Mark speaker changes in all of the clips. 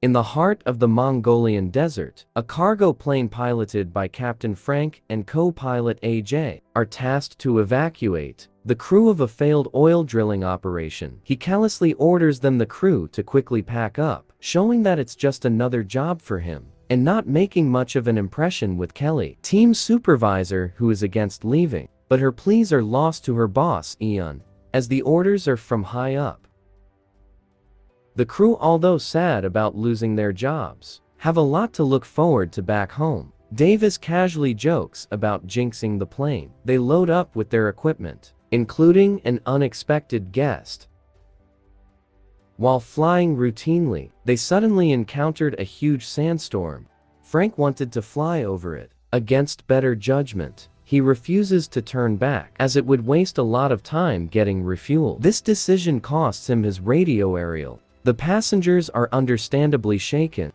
Speaker 1: In the heart of the Mongolian desert, a cargo plane piloted by Captain Frank and co-pilot AJ are tasked to evacuate the crew of a failed oil drilling operation. He callously orders the crew to quickly pack up, showing that it's just another job for him, and not making much of an impression with Kelly, team supervisor, who is against leaving, but her pleas are lost to her boss, Ian, as the orders are from high up. The crew, although sad about losing their jobs, have a lot to look forward to back home. Davis casually jokes about jinxing the plane. They load up with their equipment, including an unexpected guest. While flying routinely, they suddenly encountered a huge sandstorm. Frank wanted to fly over it. Against better judgment, he refuses to turn back, as it would waste a lot of time getting refueled. This decision costs him his radio aerial. The passengers are understandably shaken,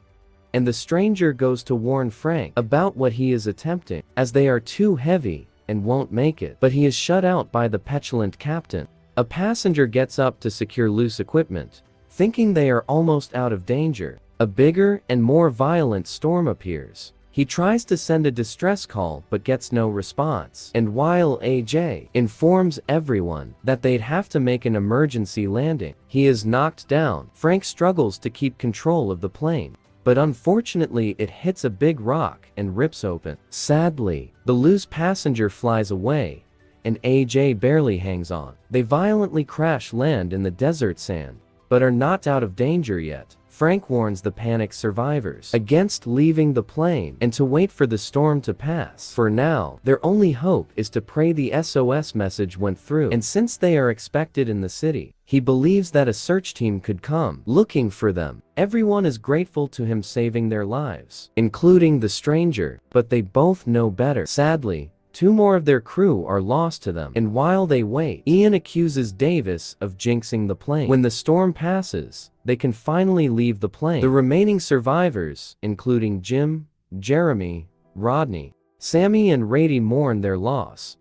Speaker 1: and the stranger goes to warn Frank about what he is attempting, as they are too heavy and won't make it. But he is shut out by the petulant captain. A passenger gets up to secure loose equipment, thinking they are almost out of danger. A bigger and more violent storm appears. He tries to send a distress call but gets no response, and while AJ informs everyone that they'd have to make an emergency landing, he is knocked down. Frank struggles to keep control of the plane, but unfortunately it hits a big rock and rips open. Sadly, the loose passenger flies away, and AJ barely hangs on. They violently crash land in the desert sand, but are not out of danger yet. Frank warns the panicked survivors against leaving the plane and to wait for the storm to pass. For now, their only hope is to pray the SOS message went through, and since they are expected in the city, he believes that a search team could come looking for them. Everyone is grateful to him saving their lives, including the stranger, but they both know better. Sadly, 2 more of their crew are lost to them, and while they wait, Ian accuses Davis of jinxing the plane. When the storm passes, they can finally leave the plane. The remaining survivors, including Jim, Jeremy, Rodney, Sammy and Rady, mourn their loss.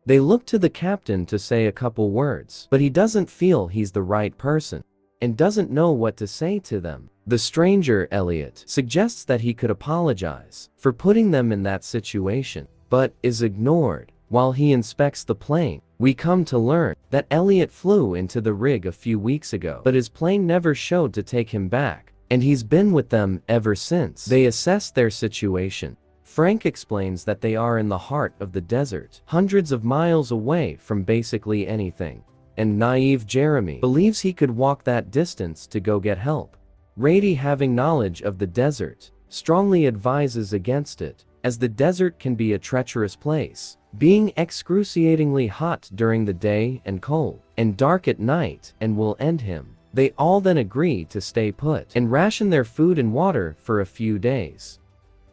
Speaker 1: They look to the captain to say a couple words, but he doesn't feel he's the right person, and doesn't know what to say to them. The stranger, Elliot, suggests that he could apologize for putting them in that situation, but is ignored. While he inspects the plane, we come to learn that Elliot flew into the rig a few weeks ago, but his plane never showed to take him back, and he's been with them ever since. They assess their situation. Frank explains that they are in the heart of the desert, hundreds of miles away from basically anything, and naive Jeremy believes he could walk that distance to go get help. Rady, having knowledge of the desert, strongly advises against it, as the desert can be a treacherous place, being excruciatingly hot during the day and cold and dark at night, and will end him. They all then agree to stay put and ration their food and water for a few days.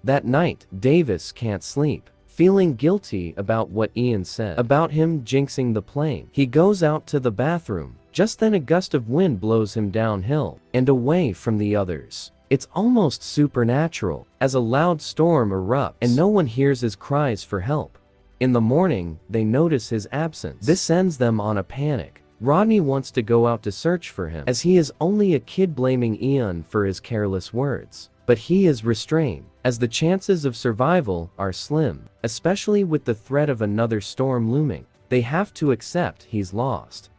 Speaker 1: That night, Davis can't sleep, feeling guilty about what Ian said about him jinxing the plane. He goes out to the bathroom. Just then a gust of wind blows him downhill and away from the others. It's almost supernatural, as a loud storm erupts and no one hears his cries for help. In the morning, they notice his absence. This sends them on a panic. Rodney wants to go out to search for him, as he is only a kid, blaming Ian for his careless words. But he is restrained, as the chances of survival are slim, especially with the threat of another storm looming. They have to accept he's lost.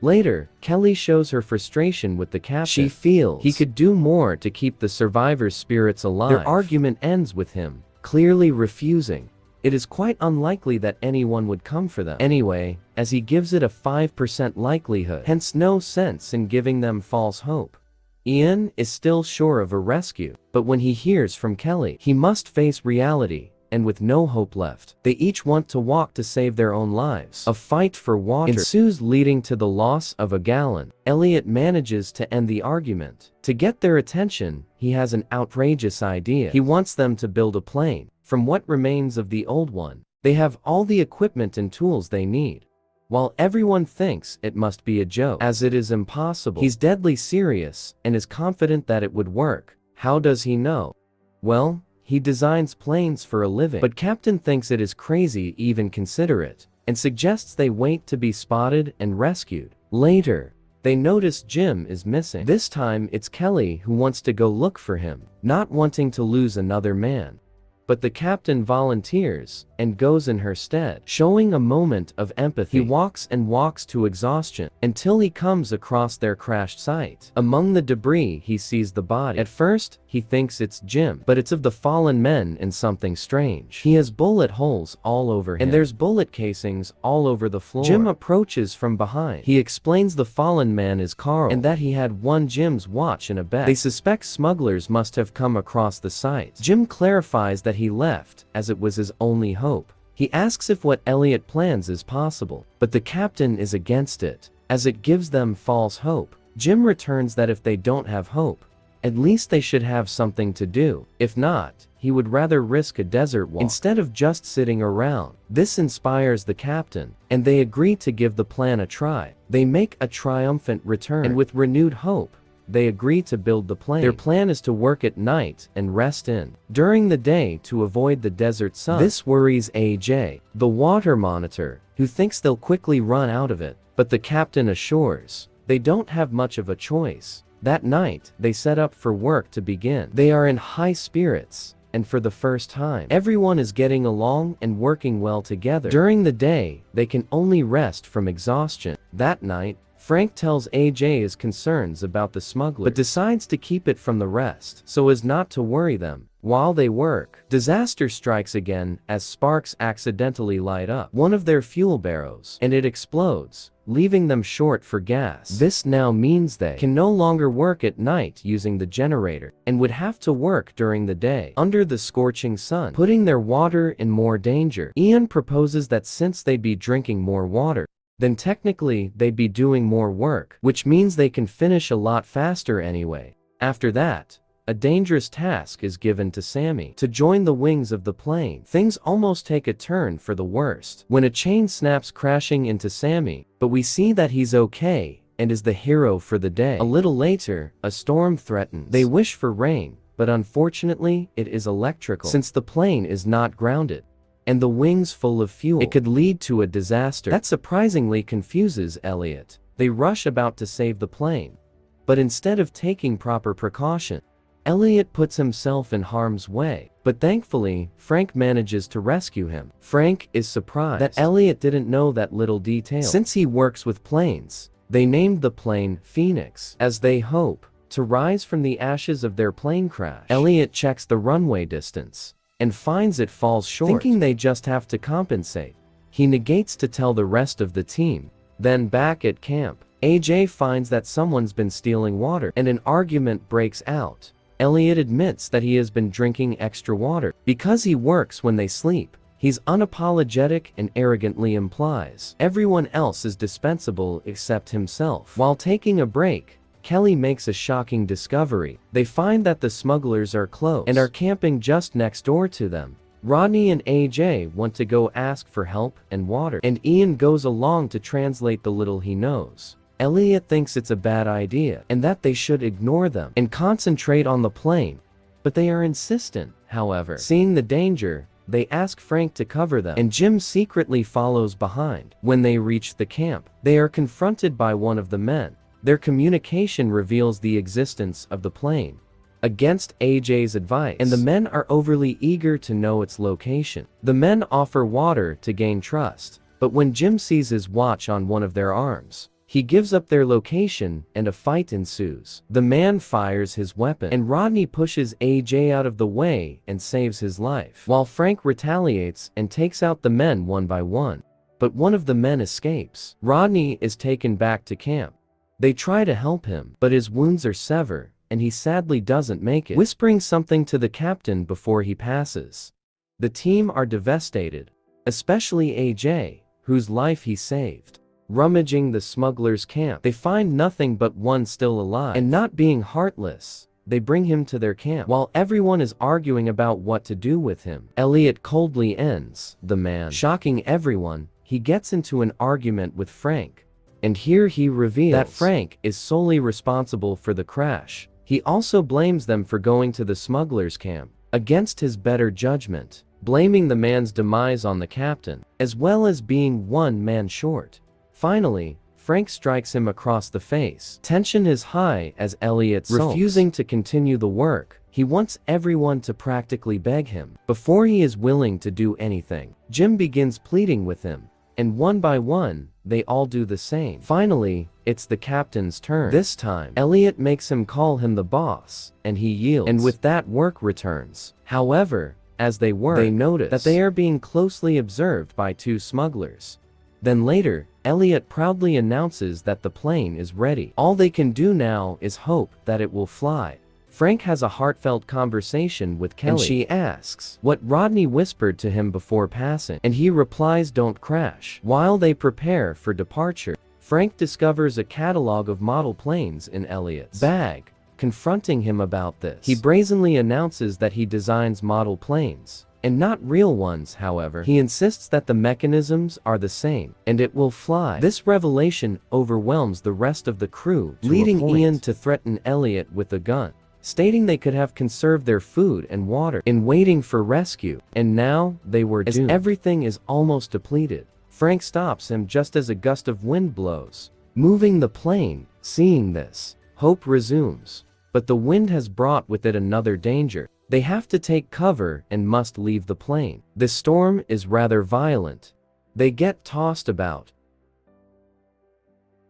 Speaker 1: Later, Kelly shows her frustration with the captain. She feels he could do more to keep the survivors' spirits alive. Their argument ends with him clearly refusing. It is quite unlikely that anyone would come for them anyway, as he gives it a 5% likelihood, hence no sense in giving them false hope. Ian is still sure of a rescue, but when he hears from Kelly, he must face reality, and with no hope left, they each want to walk to save their own lives. A fight for water ensues, leading to the loss of a gallon. Elliot manages to end the argument. To get their attention, he has an outrageous idea. He wants them to build a plane from what remains of the old one. They have all the equipment and tools they need. While everyone thinks it must be a joke, as it is impossible, he's deadly serious and is confident that it would work. How does he know? Well, he designs planes for a living, but Captain thinks it is crazy even consider it, and suggests they wait to be spotted and rescued. Later, They notice Jim is missing. This time it's Kelly who wants to go look for him, not wanting to lose another man. But the captain volunteers and goes in her stead, showing a moment of empathy. He walks and walks to exhaustion until he comes across their crashed site. Among the debris he sees the body. At first, he thinks it's Jim, but it's of the fallen men and something strange. He has bullet holes all over him, and there's bullet casings all over the floor. Jim approaches from behind. He explains the fallen man is Carl, and that he had won Jim's watch in a bet. They suspect smugglers must have come across the site. Jim clarifies that he left, as it was his only hope. He asks if what Elliot plans is possible, but the captain is against it, as it gives them false hope. Jim returns that if they don't have hope, at least they should have something to do. If not, he would rather risk a desert walk instead of just sitting around. This inspires the captain, and they agree to give the plan a try. They make a triumphant return, and with renewed hope, they agree to build the plane. Their plan is to work at night and rest in during the day to avoid the desert sun. This worries AJ, the water monitor, who thinks they'll quickly run out of it, but the captain assures they don't have much of a choice. That night, they set up for work to begin. They are in high spirits, and for the first time, everyone is getting along and working well together. During the day, they can only rest from exhaustion. That night, Frank tells AJ his concerns about the smugglers, but decides to keep it from the rest, so as not to worry them. While they work, disaster strikes again as sparks accidentally light up one of their fuel barrels, and it explodes, leaving them short for gas. This now means they can no longer work at night using the generator, and would have to work during the day under the scorching sun, putting their water in more danger. Ian proposes that since they'd be drinking more water, then technically they'd be doing more work, which means they can finish a lot faster anyway. After that, a dangerous task is given to Sammy to join the wings of the plane. Things almost take a turn for the worst when a chain snaps, crashing into Sammy, but we see that he's okay and is the hero for the day. A little later, a storm threatens. They wish for rain, but unfortunately it is electrical since the plane is not grounded and the wings full of fuel. It could lead to a disaster. That surprisingly confuses Elliot. They rush about to save the plane, but instead of taking proper precaution, Elliot puts himself in harm's way. But thankfully, Frank manages to rescue him. Frank is surprised that Elliot didn't know that little detail. Since he works with planes, they named the plane Phoenix, as they hope to rise from the ashes of their plane crash. Elliot checks the runway distance and finds it falls short. Thinking they just have to compensate, he negates to tell the rest of the team. Then back at camp, AJ finds that someone's been stealing water, and an argument breaks out. Elliot admits that he has been drinking extra water because he works when they sleep. He's unapologetic and arrogantly implies everyone else is dispensable except himself. While taking a break, Kelly makes a shocking discovery. They find that the smugglers are close and are camping just next door to them. Rodney and AJ want to go ask for help and water, and Ian goes along to translate the little he knows. Elliot thinks it's a bad idea and that they should ignore them and concentrate on the plane, but they are insistent. However, seeing the danger, they ask Frank to cover them, and Jim secretly follows behind. When they reach the camp, they are confronted by one of the men. Their communication reveals the existence of the plane, against AJ's advice, and the men are overly eager to know its location. The men offer water to gain trust, but when Jim sees his watch on one of their arms, he gives up their location and a fight ensues. The man fires his weapon, and Rodney pushes AJ out of the way and saves his life, while Frank retaliates and takes out the men one by one. But one of the men escapes. Rodney is taken back to camp. They try to help him, but his wounds are severe, and he sadly doesn't make it, whispering something to the captain before he passes. The team are devastated, especially AJ, whose life he saved. Rummaging the smugglers' camp, they find nothing but one still alive, and not being heartless, they bring him to their camp. While everyone is arguing about what to do with him, Elliot coldly ends the man. Shocking everyone, he gets into an argument with Frank. And here he reveals that Frank is solely responsible for the crash. He also blames them for going to the smugglers' camp, against his better judgment, blaming the man's demise on the captain, as well as being one man short. Finally, Frank strikes him across the face. Tension is high as Elliot sulks, refusing to continue the work. He wants everyone to practically beg him before he is willing to do anything. Jim begins pleading with him, and one by one, they all do the same. Finally, it's the captain's turn. This time, Elliot makes him call him the boss, and he yields. And with that, work returns. However, as they work, they notice that they are being closely observed by two smugglers. Then later, Elliot proudly announces that the plane is ready. All they can do now is hope that it will fly. Frank has a heartfelt conversation with Kelly, and she asks what Rodney whispered to him before passing, and he replies, "Don't crash." While they prepare for departure, Frank discovers a catalog of model planes in Elliot's bag. Confronting him about this, he brazenly announces that he designs model planes, and not real ones. However, he insists that the mechanisms are the same, and it will fly. This revelation overwhelms the rest of the crew, leading Ian to threaten Elliot with a gun, stating they could have conserved their food and water in waiting for rescue. And now, they were doomed. As everything is almost depleted, Frank stops him just as a gust of wind blows, moving the plane. Seeing this, hope resumes. But the wind has brought with it another danger. They have to take cover and must leave the plane. The storm is rather violent. They get tossed about,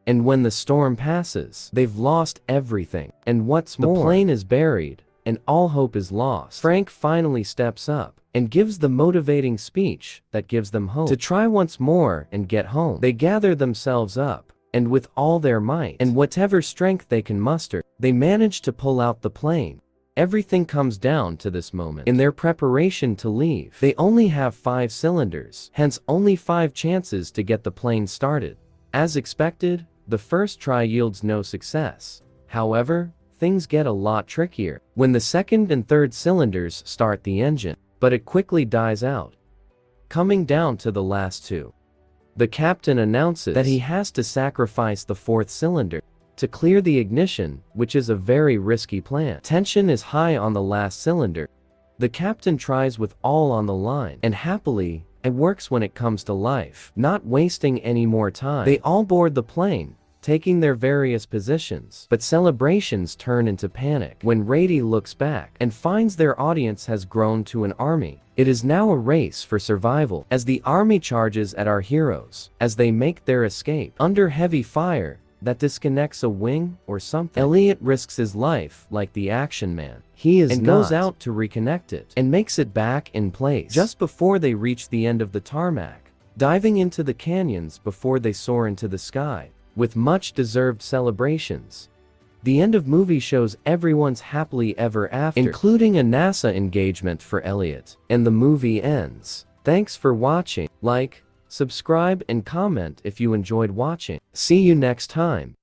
Speaker 1: and when the storm passes, they've lost everything. And what's more, the plane is buried, and all hope is lost. Frank finally steps up and gives the motivating speech that gives them hope to try once more and get home. They gather themselves up, and with all their might and whatever strength they can muster, they manage to pull out the plane. Everything comes down to this moment. In their preparation to leave, they only have 5 cylinders, hence only 5 chances to get the plane started. As expected, the first try yields no success. However, things get a lot trickier when the second and third cylinders start the engine, but it quickly dies out, coming down to the last 2. The captain announces that he has to sacrifice the 4th cylinder to clear the ignition, which is a very risky plan. Tension is high on the last cylinder. The captain tries with all on the line, and happily, it works when it comes to life. Not wasting any more time, they all board the plane, taking their various positions. But celebrations turn into panic when Rady looks back and finds their audience has grown to an army. It is now a race for survival as the army charges at our heroes as they make their escape. Under heavy fire that disconnects a wing or something, Elliot risks his life like the action man. He is and goes out to reconnect it and makes it back in place just before they reach the end of the tarmac, diving into the canyons before they soar into the sky with much deserved celebrations. The end of movie shows everyone's happily ever after, including a NASA engagement for Elliot, and the movie ends. Thanks for watching. Like, subscribe, and comment if you enjoyed watching. See you next time.